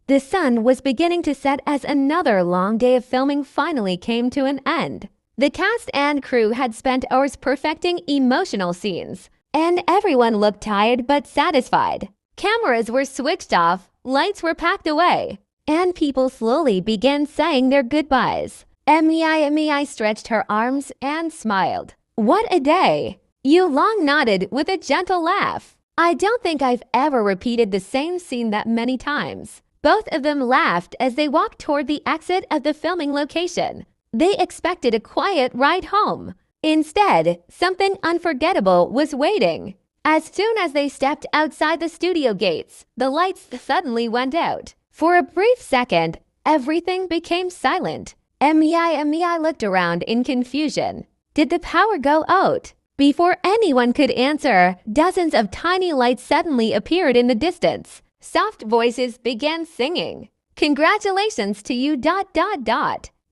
The sun was beginning to set as another long day of filming finally came to an end. The cast and crew had spent hours perfecting emotional scenes, and everyone looked tired but satisfied. Cameras were switched off, lights were packed away, and people slowly began saying their goodbyes. Mei stretched her arms and smiled. What a day! Yulong nodded with a gentle laugh. I don't think I've ever repeated the same scene that many times. Both of them laughed as they walked toward the exit of the filming location. They expected a quiet ride home. Instead, something unforgettable was waiting. As soon as they stepped outside the studio gates, the lights suddenly went out. For a brief second, everything became silent. Mei looked around in confusion. Did the power go out? Before anyone could answer, dozens of tiny lights suddenly appeared in the distance. Soft voices began singing. Congratulations to you ...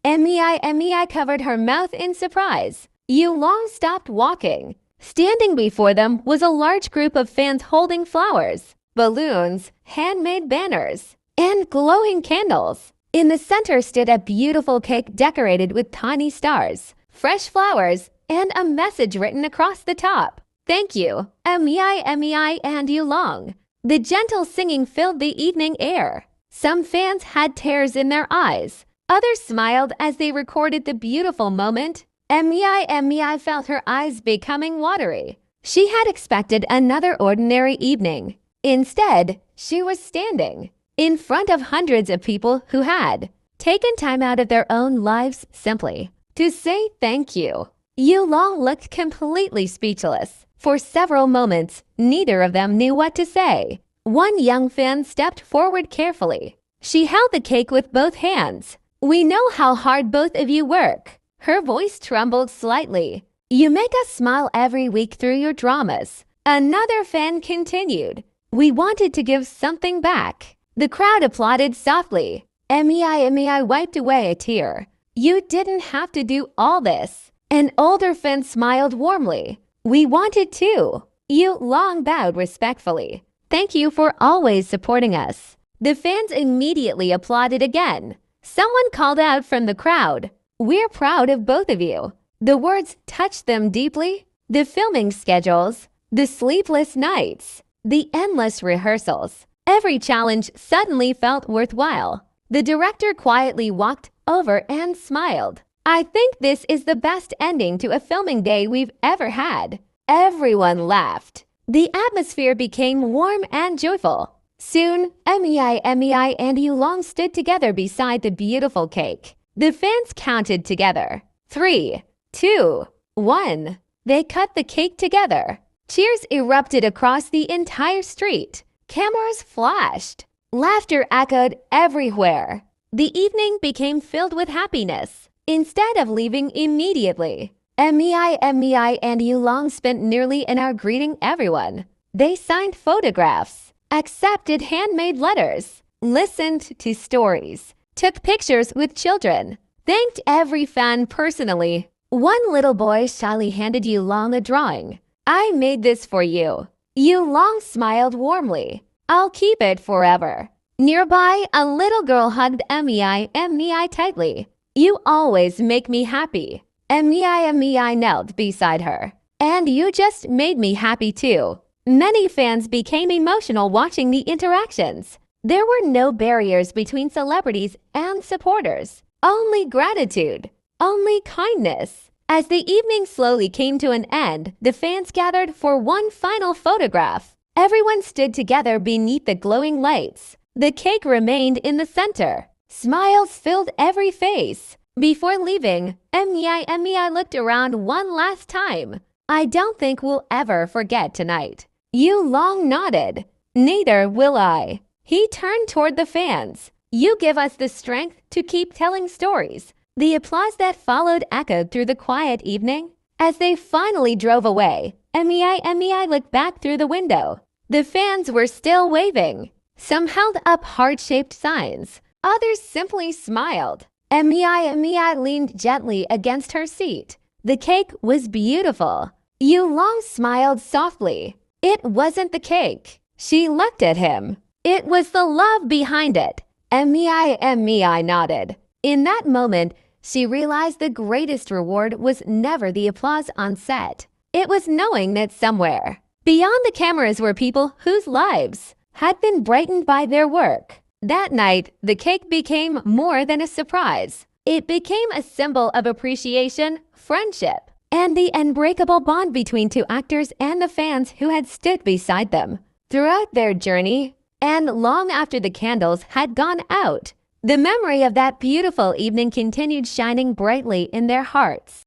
Mei covered her mouth in surprise. Yulong stopped walking. Standing before them was a large group of fans holding flowers, balloons, handmade banners, and glowing candles. In the center stood a beautiful cake decorated with tiny stars, fresh flowers, and a message written across the top. Thank you, Mei and Yulong. The gentle singing filled the evening air. Some fans had tears in their eyes. Others smiled as they recorded the beautiful moment. Mei felt her eyes becoming watery. She had expected another ordinary evening. Instead, she was standing in front of hundreds of people who had taken time out of their own lives simply to say thank you. Yulong looked completely speechless. For several moments, neither of them knew what to say. One young fan stepped forward carefully. She held the cake with both hands. We know how hard both of you work. Her voice trembled slightly. You make us smile every week through your dramas. Another fan continued. We wanted to give something back. The crowd applauded softly. Mei wiped away a tear. You didn't have to do all this. An older fan smiled warmly. We wanted to. Yulong bowed respectfully. Thank you for always supporting us. The fans immediately applauded again. Someone called out from the crowd. We're proud of both of you. The words touched them deeply. The filming schedules, the sleepless nights, the endless rehearsals. Every challenge suddenly felt worthwhile. The director quietly walked over and smiled. I think this is the best ending to a filming day we've ever had. Everyone laughed. The atmosphere became warm and joyful. Soon, Mei and Yulong stood together beside the beautiful cake. The fans counted together. 3, 2, 1. They cut the cake together. Cheers erupted across the entire street. Cameras flashed. Laughter echoed everywhere. The evening became filled with happiness. Instead of leaving immediately, Mei and Yulong spent nearly an hour greeting everyone. They signed photographs, accepted handmade letters, listened to stories, took pictures with children, thanked every fan personally. One little boy shyly handed Yulong a drawing. I made this for you. Yulong smiled warmly. I'll keep it forever. Nearby, a little girl hugged Mei tightly. You always make me happy. Mei knelt beside her. And you just made me happy too. Many fans became emotional watching the interactions. There were no barriers between celebrities and supporters. Only gratitude. Only kindness. As the evening slowly came to an end, the fans gathered for one final photograph. Everyone stood together beneath the glowing lights. The cake remained in the center. Smiles filled every face. Before leaving, Mei looked around one last time. I don't think we'll ever forget tonight. Yulong nodded. Neither will I. He turned toward the fans. You give us the strength to keep telling stories. The applause that followed echoed through the quiet evening. As they finally drove away, Mei looked back through the window. The fans were still waving. Some held up heart-shaped signs. Others simply smiled. Mei leaned gently against her seat. The cake was beautiful. Yulong smiled softly. It wasn't the cake. She looked at him. It was the love behind it. Mei nodded. In that moment, she realized the greatest reward was never the applause on set. It was knowing that somewhere beyond the cameras were people whose lives had been brightened by their work. That night, the cake became more than a surprise. It became a symbol of appreciation, friendship, and the unbreakable bond between two actors and the fans who had stood beside them throughout their journey. And long after the candles had gone out, the memory of that beautiful evening continued shining brightly in their hearts.